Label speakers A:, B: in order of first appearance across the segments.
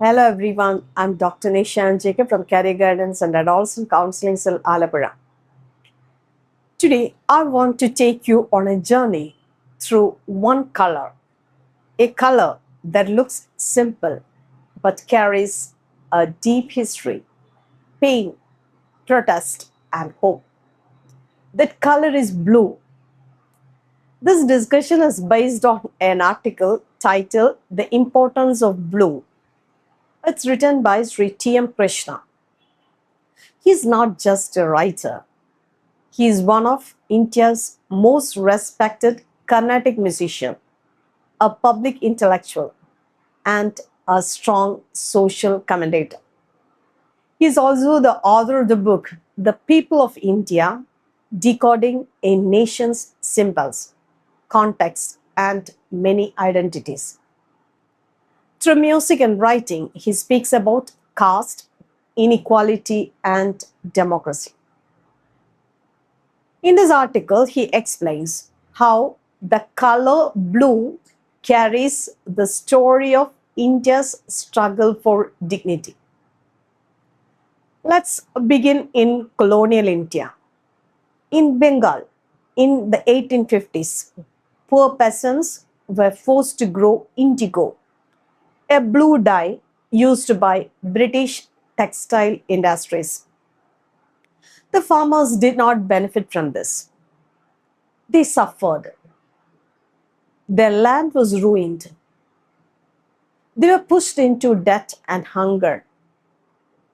A: Hello everyone, I'm Dr. Nisha and Jacob from Career Guidance and Adolescent Counseling Cell Alabama. Today, I want to take you on a journey through one color, a color that looks simple but carries a deep history, pain, protest, and hope. That color is blue. This discussion is based on an article titled The Importance of Blue. It's written by Sri T.M. Krishna. He's not just a writer. He is one of India's most respected Carnatic musicians, a public intellectual, and a strong social commentator. He is also the author of the book The People of India Decoding a Nation's Symbols, Context, and Many Identities. Through music and writing, he speaks about caste, inequality, and democracy. In this article, he explains how the color blue carries the story of India's struggle for dignity. Let's begin in colonial India. In Bengal, in the 1850s, poor peasants were forced to grow indigo, a blue dye used by British textile industries. The farmers did not benefit from this. They suffered. Their land was ruined. They were pushed into debt and hunger.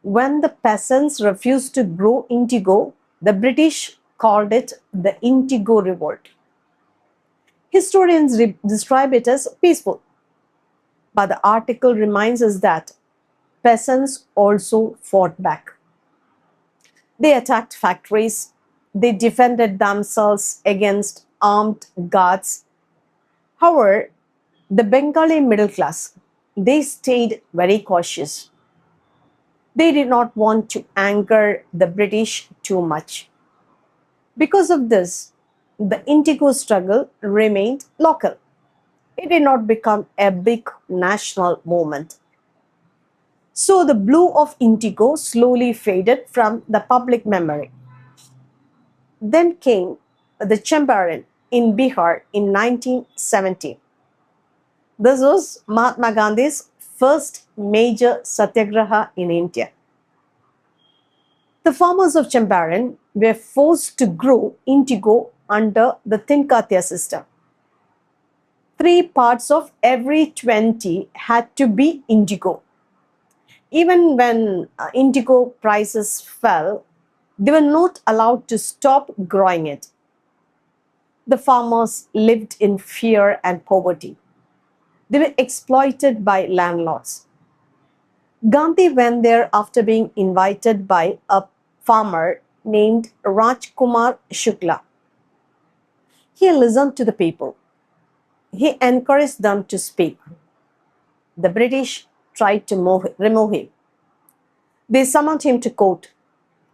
A: When the peasants refused to grow indigo, the British called it the Indigo Revolt. Historians describe it as peaceful, but the article reminds us that peasants also fought back. They attacked factories, they defended themselves against armed guards. However, the Bengali middle class, they stayed very cautious. They did not want to anger the British too much. Because of this, the Indigo struggle remained local. It did not become a big national movement. So the blue of indigo slowly faded from the public memory. Then came the Champaran in Bihar in 1917. This was Mahatma Gandhi's first major satyagraha in India. The farmers of Champaran were forced to grow indigo under the Tinkatia system. 3 parts of every 20 had to be indigo. Even when indigo prices fell, they were not allowed to stop growing it. The farmers lived in fear and poverty. They were exploited by landlords. Gandhi went there after being invited by a farmer named Rajkumar Shukla. He listened to the people. He encouraged them to speak. The British tried to remove him. They summoned him to court,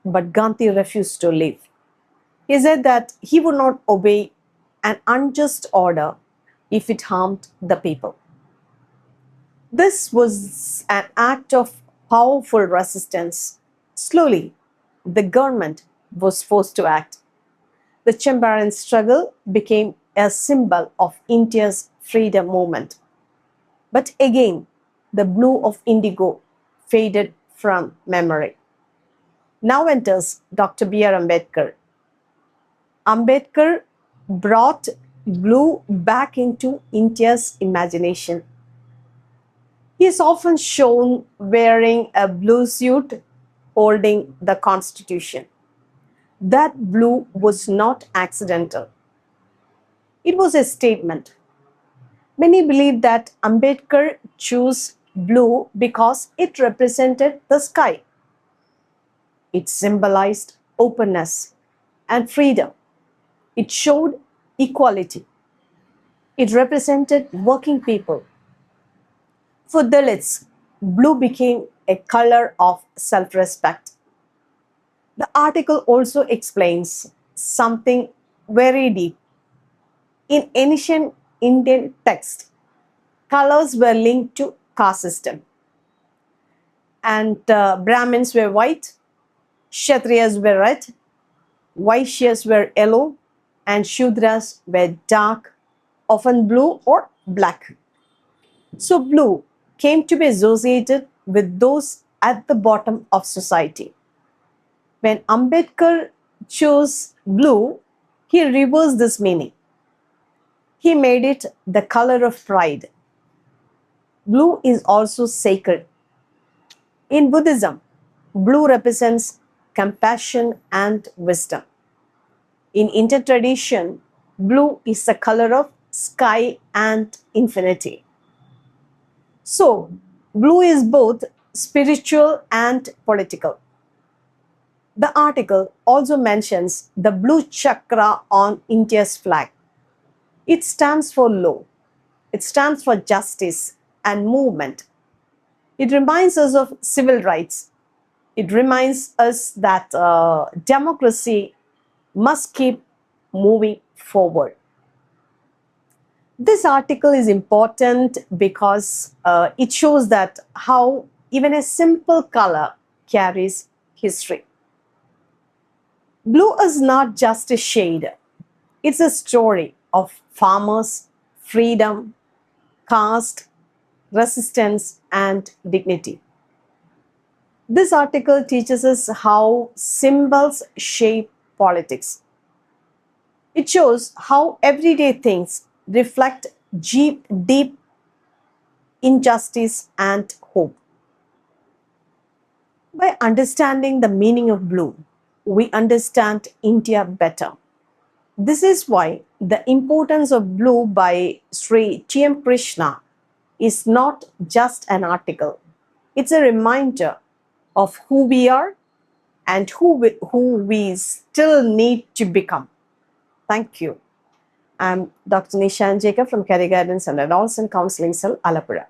A: but Gandhi refused to leave. He said that he would not obey an unjust order if it harmed the people. This was an act of powerful resistance. Slowly, the government was forced to act. The Champaran struggle became a symbol of India's freedom movement. But again, the blue of indigo faded from memory. Now enters Dr. B.R. Ambedkar. Ambedkar brought blue back into India's imagination. He is often shown wearing a blue suit holding the Constitution. That blue was not accidental. It was a statement. Many believe that Ambedkar chose blue because it represented the sky. It symbolized openness and freedom. It showed equality. It represented working people. For Dalits, blue became a color of self-respect. The article also explains something very deep. In ancient Indian texts, colors were linked to caste system. and Brahmins were white, Kshatriyas were red, Vaishyas were yellow, and Shudras were dark, often blue or black. So blue came to be associated with those at the bottom of society. When Ambedkar chose blue, he reversed this meaning. He made it the color of pride. Blue is also sacred. In Buddhism, blue represents compassion and wisdom. In Indian tradition, blue is the color of sky and infinity. So, blue is both spiritual and political. The article also mentions the blue chakra on India's flag. It stands for law, it stands for justice and movement. It reminds us of civil rights. It reminds us that democracy must keep moving forward. This article is important because it shows that how even a simple color carries history. Blue is not just a shade, it's a story of farmers, freedom, caste, resistance, and dignity. This article teaches us how symbols shape politics. It shows how everyday things reflect deep injustice and hope. By understanding the meaning of blue, we understand India better. This is why the importance of blue by Sri T.M. Krishna is not just an article. It's a reminder of who we are and who we still need to become. Thank you. I'm Dr. Nisha and Jacob from Career Guidance and Adolescent Counseling Cell, Alapura.